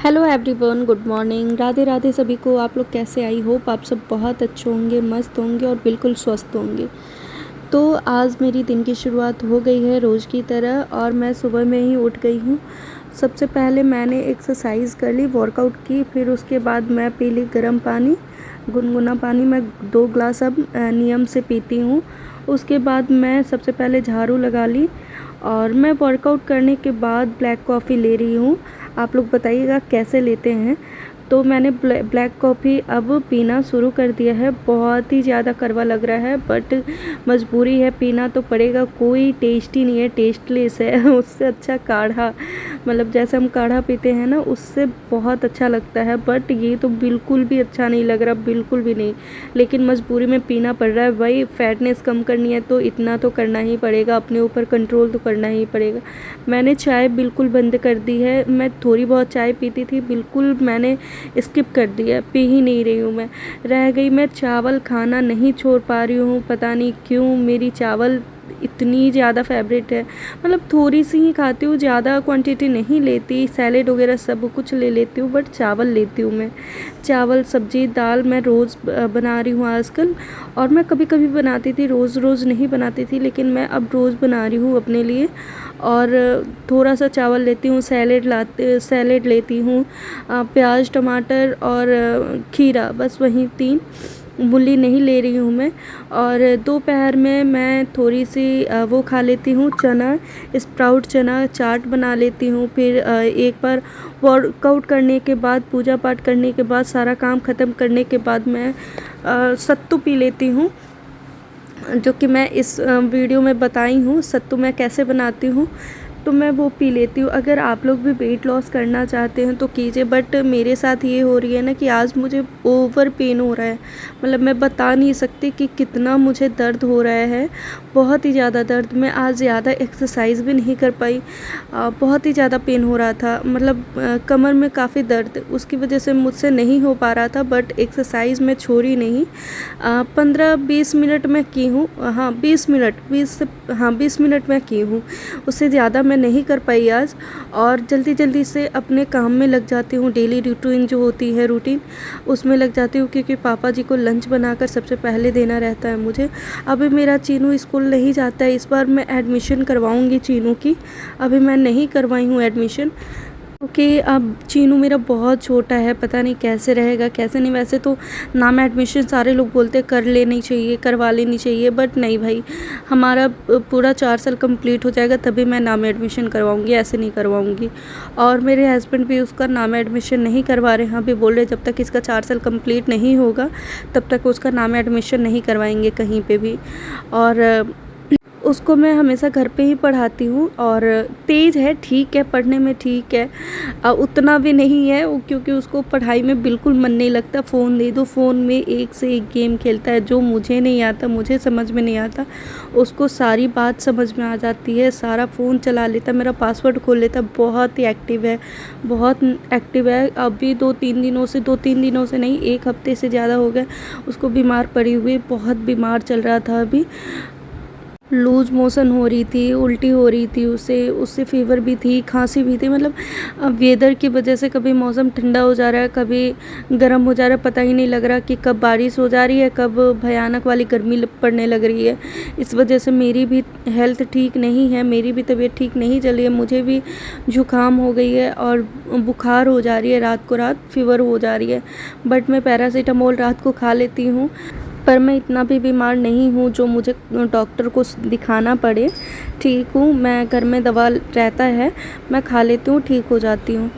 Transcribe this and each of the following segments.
Hello everyone, good morning, Radhe Radhe सभी को। आप लोग कैसे? आई होप आप सब बहुत अच्छे होंगे, मस्त होंगे और बिल्कुल स्वस्थ होंगे। तो आज मेरी दिन की शुरुआत हो गई है रोज़ की तरह और मैं सुबह में ही उठ गई हूँ। सबसे पहले मैंने एक्सरसाइज कर ली, वर्कआउट की, फिर उसके बाद मैं पी ली गर्म पानी, गुनगुना पानी। मैं 2 ग्लास अब नियम से पीती हूँ। उसके बाद मैं सबसे पहले झाड़ू लगा ली और मैं वर्कआउट करने के बाद ब्लैक कॉफ़ी ले रही हूँ। आप लोग बताइएगा कैसे लेते हैं। तो मैंने ब्लैक कॉफ़ी अब पीना शुरू कर दिया है। बहुत ही ज़्यादा कड़वा लग रहा है बट मजबूरी है, पीना तो पड़ेगा। कोई टेस्ट ही नहीं है, टेस्टलेस है। उससे अच्छा काढ़ा, मतलब जैसे हम काढ़ा पीते हैं ना, उससे बहुत अच्छा लगता है। बट ये तो बिल्कुल भी अच्छा नहीं लग रहा, बिल्कुल भी नहीं। लेकिन मजबूरी में पीना पड़ रहा है भाई। फैटनेस कम करनी है तो इतना तो करना ही पड़ेगा, अपने ऊपर कंट्रोल तो करना ही पड़ेगा। मैंने चाय बिल्कुल बंद कर दी है। मैं थोड़ी बहुत चाय पीती थी, बिल्कुल मैंने स्किप कर दिया, पी ही नहीं रही हूँ मैं। रह गई, मैं चावल खाना नहीं छोड़ पा रही हूँ, पता नहीं क्यों। मेरी चावल इतनी ज़्यादा फेवरेट है, मतलब थोड़ी सी ही खाती हूँ, ज़्यादा क्वांटिटी नहीं लेती। सैलेड वगैरह सब कुछ ले लेती हूँ बट चावल लेती हूँ मैं। चावल, सब्ज़ी, दाल मैं रोज़ बना रही हूँ आजकल। और मैं कभी कभी बनाती थी, रोज़ रोज़ नहीं बनाती थी, लेकिन मैं अब रोज़ बना रही हूँ अपने लिए। और थोड़ा सा चावल लेती हूँ, सैलेड लेती हूँ, प्याज, टमाटर और खीरा, बस वही 3। मूली नहीं ले रही हूँ मैं। और दोपहर में मैं थोड़ी सी वो खा लेती हूँ, चना, स्प्राउट चना चाट बना लेती हूँ। फिर एक बार वर्कआउट करने के बाद, पूजा पाठ करने के बाद, सारा काम ख़त्म करने के बाद मैं सत्तू पी लेती हूँ, जो कि मैं इस वीडियो में बताई हूँ सत्तू मैं कैसे बनाती हूँ। तो मैं वो पी लेती हूँ। अगर आप लोग भी वेट लॉस करना चाहते हैं तो कीजिए, बट मेरे साथ ये हो रही है ना कि आज मुझे ओवर पेन हो रहा है। मतलब मैं बता नहीं सकती कि कितना मुझे दर्द हो रहा है, बहुत ही ज़्यादा दर्द। मैं आज ज़्यादा एक्सरसाइज भी नहीं कर पाई, बहुत ही ज़्यादा पेन हो रहा था। मतलब कमर में काफ़ी दर्द, उसकी वजह से मुझसे नहीं हो पा रहा था। बट एक्सरसाइज मैं छोड़ी नहीं। 15-20 मिनट मैं की हूँ, हाँ 20 मिनट मैं की हूँ, उससे ज़्यादा मैं नहीं कर पाई आज। और जल्दी जल्दी से अपने काम में लग जाती हूँ, डेली रूटीन जो होती है, रूटीन उसमें लग जाती हूँ, क्योंकि पापा जी को लंच बनाकर सबसे पहले देना रहता है मुझे। अभी मेरा चीनू स्कूल नहीं जाता है, इस बार मैं एडमिशन करवाऊँगी चीनू की। अभी मैं नहीं करवाई हूँ एडमिशन, क्योंकि अब चीनू मेरा बहुत छोटा है, पता नहीं कैसे रहेगा कैसे नहीं। वैसे तो नाम एडमिशन सारे लोग बोलते हैं कर लेनी चाहिए, करवा लेनी चाहिए, बट नहीं भाई, हमारा पूरा 4 साल कंप्लीट हो जाएगा तभी मैं नाम एडमिशन करवाऊंगी, ऐसे नहीं करवाऊंगी। और मेरे हस्बैंड भी उसका नाम एडमिशन नहीं करवा रहे हैं, अभी बोल रहे जब तक इसका 4 साल कंप्लीट नहीं होगा तब तक उसका नाम एडमिशन नहीं करवाएंगे कहीं पर भी। और उसको मैं हमेशा घर पे ही पढ़ाती हूँ। और तेज़ है, ठीक है, पढ़ने में ठीक है, उतना भी नहीं है क्योंकि उसको पढ़ाई में बिल्कुल मन नहीं लगता। फ़ोन दे दो, फ़ोन में एक से एक गेम खेलता है, जो मुझे नहीं आता, मुझे समझ में नहीं आता, उसको सारी बात समझ में आ जाती है। सारा फ़ोन चला लेता, मेरा पासवर्ड खोल लेता। बहुत ही एक्टिव है, बहुत एक्टिव है। अभी 2-3 दिनों से नहीं, 1 हफ्ते से ज़्यादा हो गया उसको बीमार पड़ी हुई, बहुत बीमार चल रहा था। अभी लूज़ मोशन हो रही थी, उल्टी हो रही थी उससे फ़ीवर भी थी, खांसी भी थी। मतलब वेदर की वजह से कभी मौसम ठंडा हो जा रहा है, कभी गर्म हो जा रहा है, पता ही नहीं लग रहा कि कब बारिश हो जा रही है, कब भयानक वाली गर्मी पड़ने लग रही है। इस वजह से मेरी भी हेल्थ ठीक नहीं है, मेरी भी तबीयत ठीक नहीं चली है। मुझे भी जुकाम हो गई है और बुखार हो जा रही है, रात को रात फ़ीवर हो जा रही है। बट मैं पैरासीटामोल रात को खा लेती हूँ, पर मैं इतना भी बीमार नहीं हूँ जो मुझे डॉक्टर को दिखाना पड़े। ठीक हूँ मैं, घर में दवा रहता है, मैं खा लेती हूँ, ठीक हो जाती हूँ।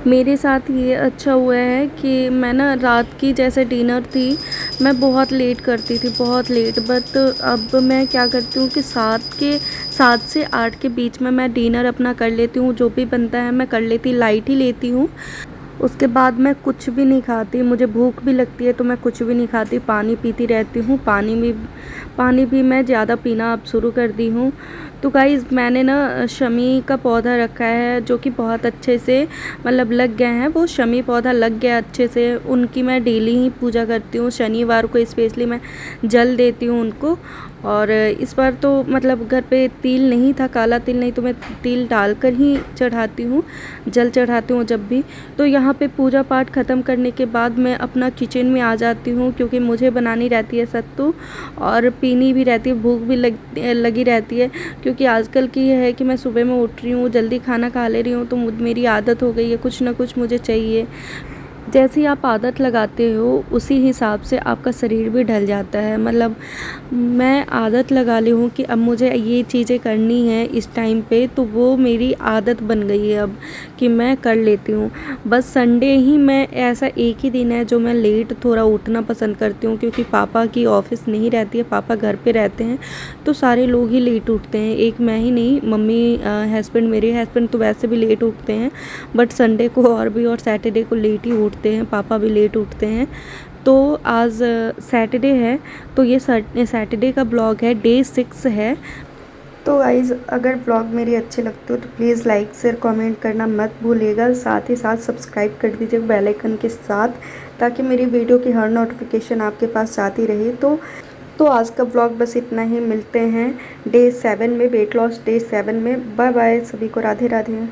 मेरे साथ ये अच्छा हुआ है कि मैं ना रात की जैसे डिनर थी, मैं बहुत लेट करती थी, बहुत लेट। बट अब मैं क्या करती हूँ कि 7 से 8 के बीच में मैं डिनर अपना कर लेती हूँ। जो भी बनता है मैं कर लेती, लाइट ही लेती हूँ। उसके बाद मैं कुछ भी नहीं खाती, मुझे भूख भी लगती है तो मैं कुछ भी नहीं खाती, पानी पीती रहती हूँ। पानी भी मैं ज़्यादा पीना अब शुरू कर दी हूँ। तो गाइज़ मैंने ना शमी का पौधा रखा है जो कि बहुत अच्छे से मतलब लग गए हैं। वो शमी पौधा लग गया अच्छे से, उनकी मैं डेली ही पूजा करती हूँ। शनिवार को स्पेशली मैं जल देती हूँ उनको। और इस बार तो मतलब घर पे तिल नहीं था, काला तिल नहीं, तो मैं तिल डालकर ही चढ़ाती हूँ, जल चढ़ाती हूँ जब भी। तो यहाँ पे पूजा पाठ ख़त्म करने के बाद मैं अपना किचन में आ जाती हूँ, क्योंकि मुझे बनानी रहती है सत्तू और पीनी भी रहती है, भूख भी लगी रहती है। क्योंकि आजकल की ये है कि मैं सुबह में उठ रही हूँ, जल्दी खाना खा ले रही हूँ, तो मेरी आदत हो गई है, कुछ ना कुछ मुझे चाहिए। जैसे ही आप आदत लगाते हो उसी हिसाब से आपका शरीर भी ढल जाता है। मतलब मैं आदत लगा ली हूँ कि अब मुझे ये चीज़ें करनी है इस टाइम पे, तो वो मेरी आदत बन गई है अब कि मैं कर लेती हूँ। बस संडे ही मैं ऐसा एक ही दिन है जो मैं लेट थोड़ा उठना पसंद करती हूँ, क्योंकि पापा की ऑफिस नहीं रहती है, पापा घर पे रहते हैं, तो सारे लोग ही लेट उठते हैं, एक मैं ही नहीं, मम्मी हस्बैंड, मेरे हस्बैंड तो वैसे भी लेट उठते हैं, बट संडे को और भी, और सैटरडे को लेट ही उठते हैं, पापा भी लेट उठते हैं। तो आज सैटरडे है, तो ये सैटरडे का ब्लॉग है, डे 6 है। तो गाइज़ अगर ब्लॉग मेरी अच्छे लगते हो तो प्लीज़ लाइक शेयर कमेंट करना मत भूलिएगा। साथ ही साथ सब्सक्राइब कर दीजिए बेल आइकन के साथ, ताकि मेरी वीडियो की हर नोटिफिकेशन आपके पास जाती रहे। तो आज का ब्लॉग बस इतना ही। मिलते हैं डे 7 में, वेट लॉस डे 7 में। बाय बाय सभी को, राधे राधे।